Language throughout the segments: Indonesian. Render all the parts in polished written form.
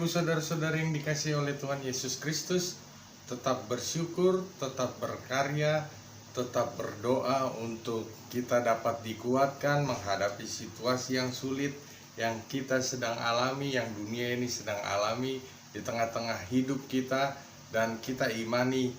saudara-saudari yang dikasihi oleh Tuhan Yesus Kristus, tetap bersyukur, tetap berkarya, tetap berdoa untuk kita dapat dikuatkan menghadapi situasi yang sulit yang kita sedang alami, yang dunia ini sedang alami di tengah-tengah hidup kita. Dan kita imani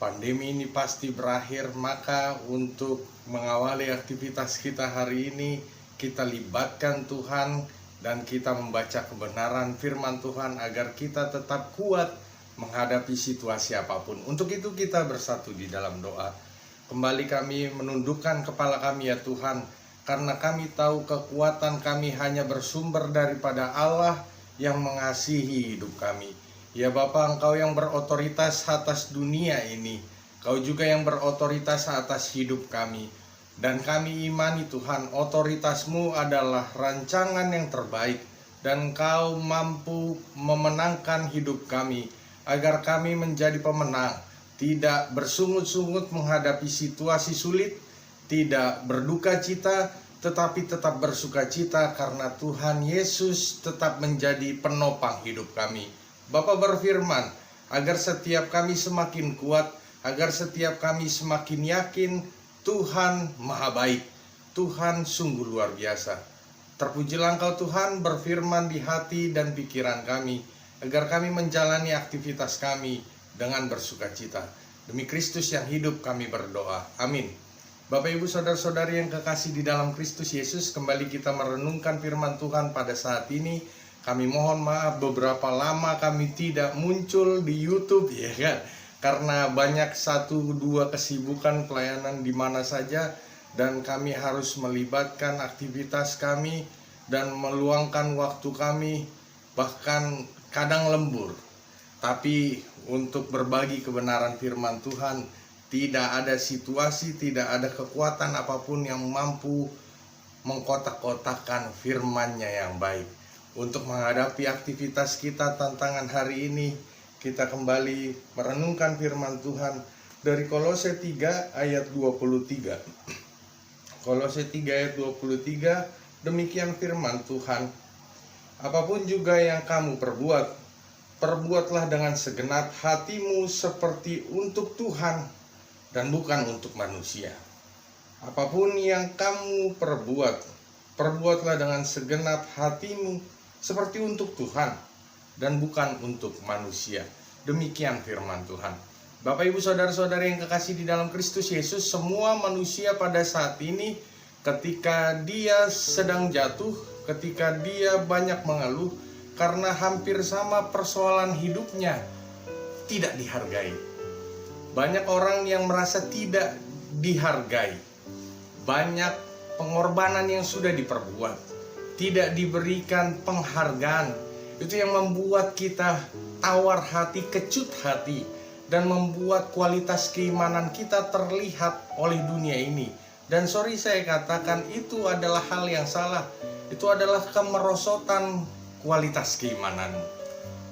pandemi ini pasti berakhir, maka untuk mengawali aktivitas kita hari ini, kita libatkan Tuhan dan kita membaca kebenaran firman Tuhan agar kita tetap kuat menghadapi situasi apapun. Untuk itu kita bersatu di dalam doa. Kembali kami menundukkan kepala kami ya Tuhan, karena kami tahu kekuatan kami hanya bersumber daripada Allah yang mengasihi hidup kami. Ya Bapa, Engkau yang berotoritas atas dunia ini, Kau juga yang berotoritas atas hidup kami. Dan kami imani Tuhan, otoritas-Mu adalah rancangan yang terbaik, dan Kau mampu memenangkan hidup kami, agar kami menjadi pemenang, tidak bersungut-sungut menghadapi situasi sulit, tidak berduka cita, tetapi tetap bersuka cita karena Tuhan Yesus tetap menjadi penopang hidup kami. Bapa berfirman, agar setiap kami semakin kuat, agar setiap kami semakin yakin Tuhan maha baik, Tuhan sungguh luar biasa. Terpujilah Engkau Tuhan berfirman di hati dan pikiran kami, agar kami menjalani aktivitas kami dengan bersuka cita. Demi Kristus yang hidup kami berdoa, amin. Bapak Ibu saudara-saudari yang kekasih di dalam Kristus Yesus, kembali kita merenungkan firman Tuhan pada saat ini. Kami mohon maaf beberapa lama kami tidak muncul di YouTube, ya kan? Karena banyak 1-2 kesibukan pelayanan di mana saja, dan kami harus melibatkan aktivitas kami dan meluangkan waktu kami, bahkan kadang lembur. Tapi untuk berbagi kebenaran firman Tuhan, tidak ada situasi, tidak ada kekuatan apapun yang mampu mengkotak-kotakan firman-Nya yang baik. Untuk menghadapi aktivitas kita tantangan hari ini, kita kembali merenungkan firman Tuhan dari Kolose 3 ayat 23. Kolose 3 ayat 23, demikian firman Tuhan. Apapun juga yang kamu perbuat, perbuatlah dengan segenap hatimu seperti untuk Tuhan dan bukan untuk manusia. Apapun yang kamu perbuat, perbuatlah dengan segenap hatimu seperti untuk Tuhan dan bukan untuk manusia. Demikian firman Tuhan. Bapak Ibu saudara-saudari yang kekasih di dalam Kristus Yesus, semua manusia pada saat ini ketika dia sedang jatuh, ketika dia banyak mengeluh karena hampir sama persoalan hidupnya tidak dihargai. Banyak orang yang merasa tidak dihargai. Banyak pengorbanan yang sudah diperbuat, tidak diberikan penghargaan. Itu yang membuat kita tawar hati, kecut hati, dan membuat kualitas keimanan kita terlihat oleh dunia ini. Dan saya katakan itu adalah hal yang salah. Itu adalah kemerosotan kualitas keimanan.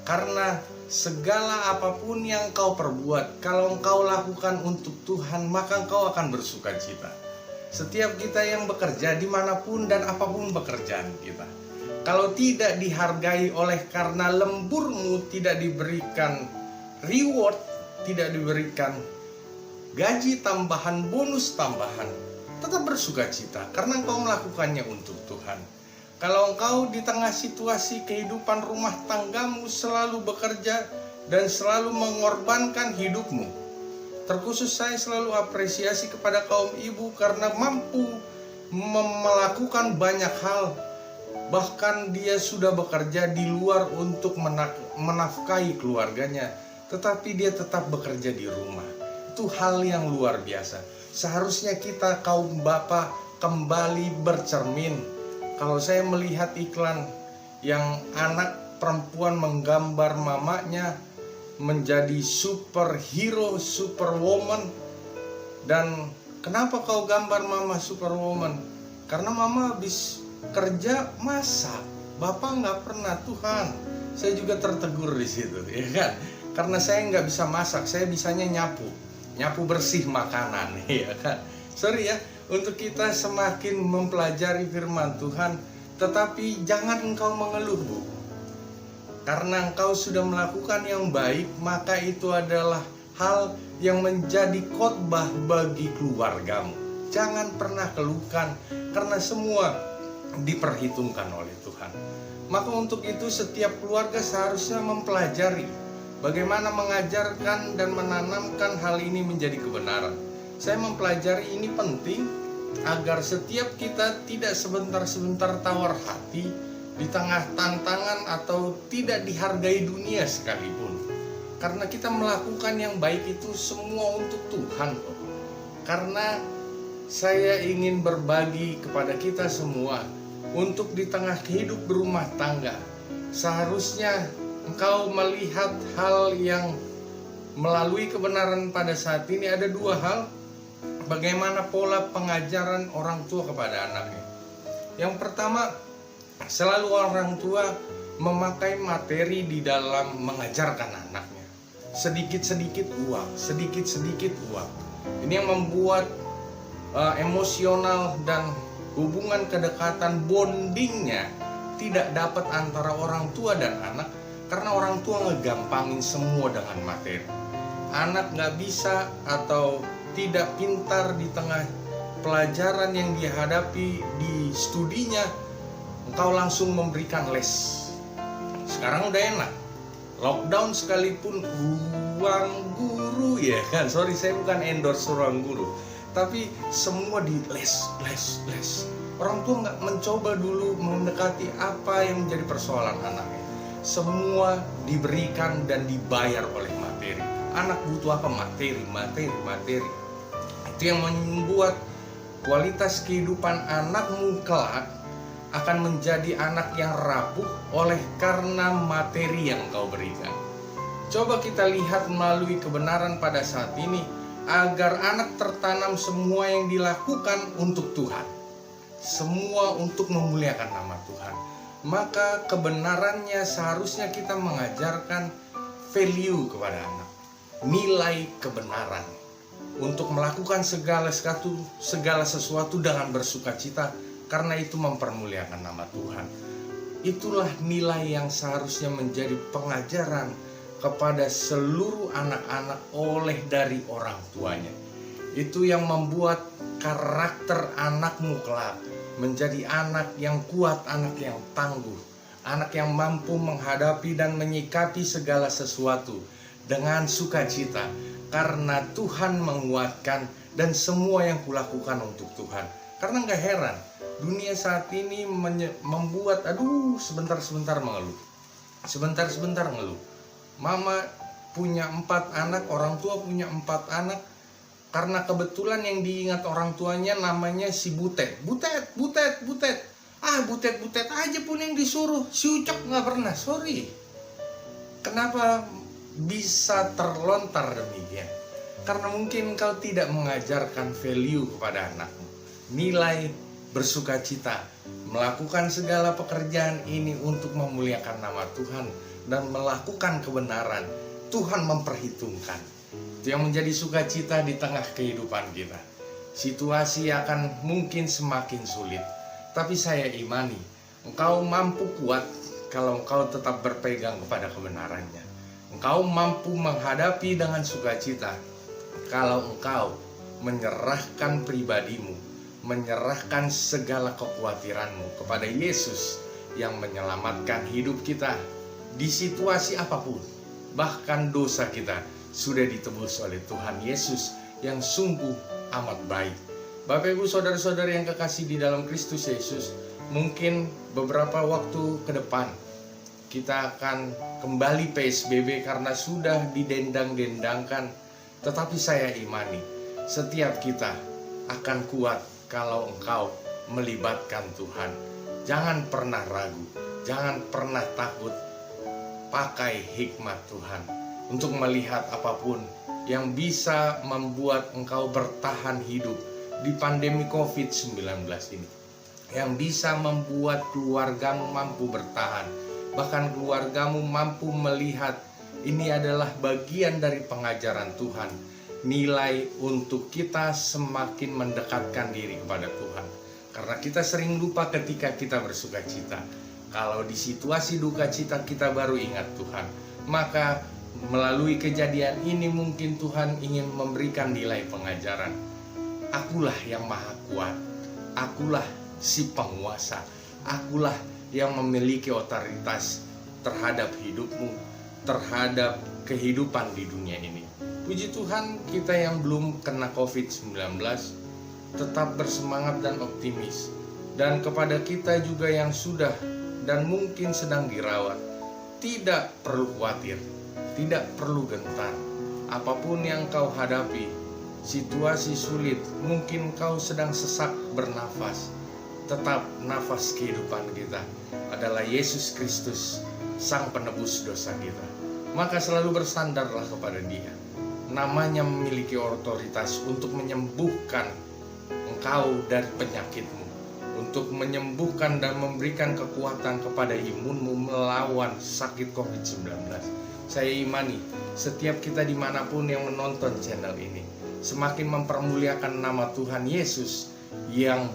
Karena segala apapun yang kau perbuat, kalau engkau lakukan untuk Tuhan, maka engkau akan bersuka cita. Setiap kita yang bekerja dimanapun dan apapun pekerjaan kita, kalau tidak dihargai oleh karena lemburmu, tidak diberikan reward, tidak diberikan gaji tambahan, bonus tambahan, tetap bersuka cita karena engkau melakukannya untuk Tuhan. Kalau engkau di tengah situasi kehidupan rumah tanggamu selalu bekerja dan selalu mengorbankan hidupmu, terkhusus saya selalu apresiasi kepada kaum ibu karena mampu melakukan banyak hal. Bahkan dia sudah bekerja di luar untuk menafkahi keluarganya, tetapi dia tetap bekerja di rumah. Itu hal yang luar biasa. Seharusnya kita kaum bapak kembali bercermin. Kalau saya melihat iklan yang anak perempuan menggambar mamanya menjadi superhero, superwoman. Dan kenapa kau gambar mama superwoman? Karena mama habis kerja masak, bapak nggak pernah. Tuhan, saya juga tertegur di situ, ya kan? Karena saya nggak bisa masak, saya bisanya nyapu bersih makanan, ya kan? Ya, untuk kita semakin mempelajari firman Tuhan, tetapi jangan engkau mengeluh, Bu. Karena engkau sudah melakukan yang baik, maka itu adalah hal yang menjadi khotbah bagi keluargamu. Jangan pernah keluhkan, karena semua diperhitungkan oleh Tuhan. Maka untuk itu setiap keluarga seharusnya mempelajari bagaimana mengajarkan dan menanamkan hal ini menjadi kebenaran. Saya mempelajari ini penting agar setiap kita tidak sebentar-sebentar tawar hati di tengah tantangan atau tidak dihargai dunia sekalipun. Karena kita melakukan yang baik itu semua untuk Tuhan kok. Karena saya ingin berbagi kepada kita semua untuk di tengah hidup berumah tangga, seharusnya engkau melihat hal yang melalui kebenaran pada saat ini ada dua hal. Bagaimana pola pengajaran orang tua kepada anaknya. Yang pertama, selalu orang tua memakai materi di dalam mengajarkan anaknya. Sedikit-sedikit uang, sedikit-sedikit uang. Ini yang membuat emosional dan hubungan kedekatan, bondingnya tidak dapat antara orang tua dan anak. Karena orang tua ngegampangin semua dengan materi. Anak gak bisa atau tidak pintar di tengah pelajaran yang dihadapi di studinya, engkau langsung memberikan les. Sekarang udah enak, lockdown sekalipun ruang guru ya kan. Sorry, saya bukan endorse ruang guru, tapi semua di les. Orang tua nggak mencoba dulu mendekati apa yang menjadi persoalan anaknya. Semua diberikan dan dibayar oleh materi. Anak butuh apa? Materi. Itu yang membuat kualitas kehidupan anakmu kelak akan menjadi anak yang rapuh oleh karena materi yang kau berikan. Coba kita lihat melalui kebenaran pada saat ini, agar anak tertanam semua yang dilakukan untuk Tuhan, semua untuk memuliakan nama Tuhan. Maka kebenarannya seharusnya kita mengajarkan value kepada anak, nilai kebenaran, untuk melakukan segala sesuatu dengan bersukacita, karena itu mempermuliakan nama Tuhan. Itulah nilai yang seharusnya menjadi pengajaran kepada seluruh anak-anak oleh dari orang tuanya. Itu yang membuat karakter anakmu kelak menjadi anak yang kuat, anak yang tangguh, anak yang mampu menghadapi dan menyikapi segala sesuatu dengan sukacita. Karena Tuhan menguatkan, dan semua yang kulakukan untuk Tuhan. Karena gak heran, dunia saat ini membuat sebentar-sebentar mengeluh. Sebentar-sebentar ngeluh. Mama punya 4 anak, orang tua punya 4 anak. Karena kebetulan yang diingat orang tuanya namanya si Butet. Butet. Butet aja pun yang disuruh. Si Ucok gak pernah, sorry. Kenapa bisa terlontar demikian? Karena mungkin kau tidak mengajarkan value kepada anakmu, nilai bersukacita, melakukan segala pekerjaan ini untuk memuliakan nama Tuhan dan melakukan kebenaran. Tuhan memperhitungkan. Itu yang menjadi sukacita di tengah kehidupan kita. Situasi akan mungkin semakin sulit, tapi saya imani engkau mampu kuat kalau engkau tetap berpegang kepada kebenarannya. Engkau mampu menghadapi dengan sukacita kalau engkau menyerahkan pribadimu, menyerahkan segala kekhawatiranmu kepada Yesus yang menyelamatkan hidup kita di situasi apapun. Bahkan dosa kita sudah ditebus oleh Tuhan Yesus yang sungguh amat baik. Bapak Ibu saudara-saudara yang kekasih di dalam Kristus Yesus, mungkin beberapa waktu ke depan kita akan kembali PSBB karena sudah didendang-dendangkan. Tetapi saya imani setiap kita akan kuat kalau engkau melibatkan Tuhan. Jangan pernah ragu, jangan pernah takut. Pakai hikmat Tuhan untuk melihat apapun yang bisa membuat engkau bertahan hidup di pandemi COVID-19 ini, yang bisa membuat keluargamu mampu bertahan. Bahkan keluargamu mampu melihat ini adalah bagian dari pengajaran Tuhan. Nilai untuk kita semakin mendekatkan diri kepada Tuhan. Karena kita sering lupa ketika kita bersukacita. Kalau di situasi duka cita kita baru ingat Tuhan, maka melalui kejadian ini mungkin Tuhan ingin memberikan nilai pengajaran. Akulah yang maha kuat, akulah si penguasa, akulah yang memiliki otoritas terhadap hidupmu, terhadap kehidupan di dunia ini. Puji Tuhan, kita yang belum kena COVID-19 tetap bersemangat dan optimis. Dan kepada kita juga yang sudah dan mungkin sedang dirawat, tidak perlu khawatir, tidak perlu gentar. Apapun yang kau hadapi, situasi sulit, mungkin kau sedang sesak bernafas, tetap nafas kehidupan kita adalah Yesus Kristus, Sang Penebus dosa kita. Maka selalu bersandarlah kepada Dia. Namanya memiliki otoritas untuk menyembuhkan engkau dari penyakitmu, untuk menyembuhkan dan memberikan kekuatan kepada imunmu melawan sakit COVID-19. Saya imani setiap kita dimanapun yang menonton channel ini semakin mempermuliakan nama Tuhan Yesus yang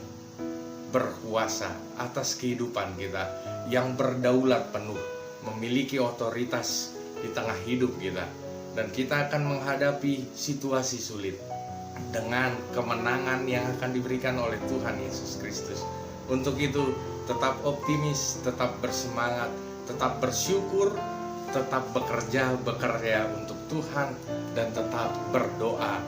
berkuasa atas kehidupan kita, yang berdaulat penuh, memiliki otoritas di tengah hidup kita. Dan kita akan menghadapi situasi sulit dengan kemenangan yang akan diberikan oleh Tuhan Yesus Kristus. Untuk itu, tetap optimis, tetap bersemangat, tetap bersyukur, tetap bekerja untuk Tuhan, dan tetap berdoa,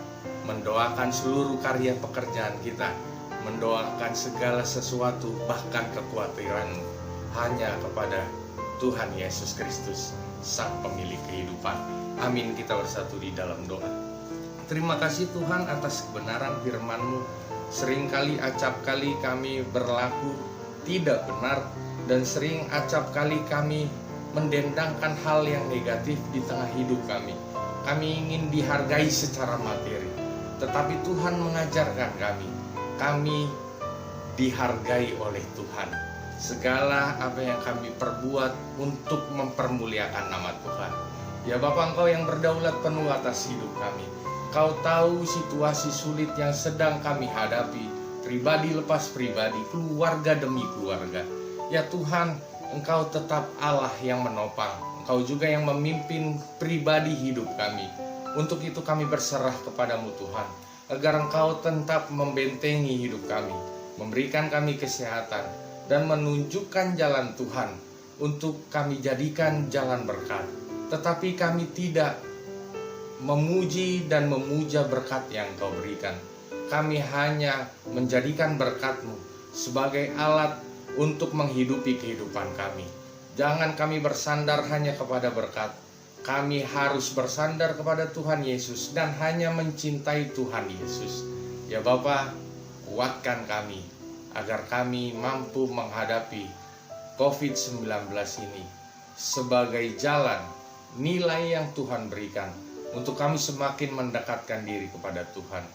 mendoakan seluruh karya pekerjaan kita, mendoakan segala sesuatu, bahkan kekhawatiran hanya kepada Tuhan Yesus Kristus, Sang Pemilik kehidupan. Amin. Kita bersatu di dalam doa. Terima kasih Tuhan atas kebenaran firman-Mu. Seringkali acap kali kami berlaku tidak benar, dan sering acap kali kami mendendangkan hal yang negatif di tengah hidup kami. Kami ingin dihargai secara materi, tetapi Tuhan mengajarkan kami dihargai oleh Tuhan. Segala apa yang kami perbuat untuk mempermuliakan nama Tuhan. Ya Bapa, Engkau yang berdaulat penuh atas hidup kami. Kau tahu situasi sulit yang sedang kami hadapi, pribadi lepas pribadi, keluarga demi keluarga. Ya Tuhan, Engkau tetap Allah yang menopang. Engkau juga yang memimpin pribadi hidup kami. Untuk itu kami berserah kepadamu Tuhan, agar Engkau tetap membentengi hidup kami, memberikan kami kesehatan, dan menunjukkan jalan Tuhan untuk kami jadikan jalan berkat. Tetapi kami tidak memuji dan memuja berkat yang Kau berikan. Kami hanya menjadikan berkat-Mu sebagai alat untuk menghidupi kehidupan kami. Jangan kami bersandar hanya kepada berkat. Kami harus bersandar kepada Tuhan Yesus dan hanya mencintai Tuhan Yesus. Ya Bapa, kuatkan kami agar kami mampu menghadapi COVID-19 ini sebagai jalan, nilai yang Tuhan berikan untuk kami semakin mendekatkan diri kepada Tuhan.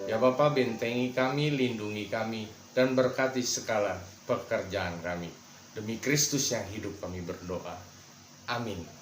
Ya Bapa, bentengi kami, lindungi kami, dan berkati segala pekerjaan kami. Demi Kristus yang hidup kami berdoa. Amin.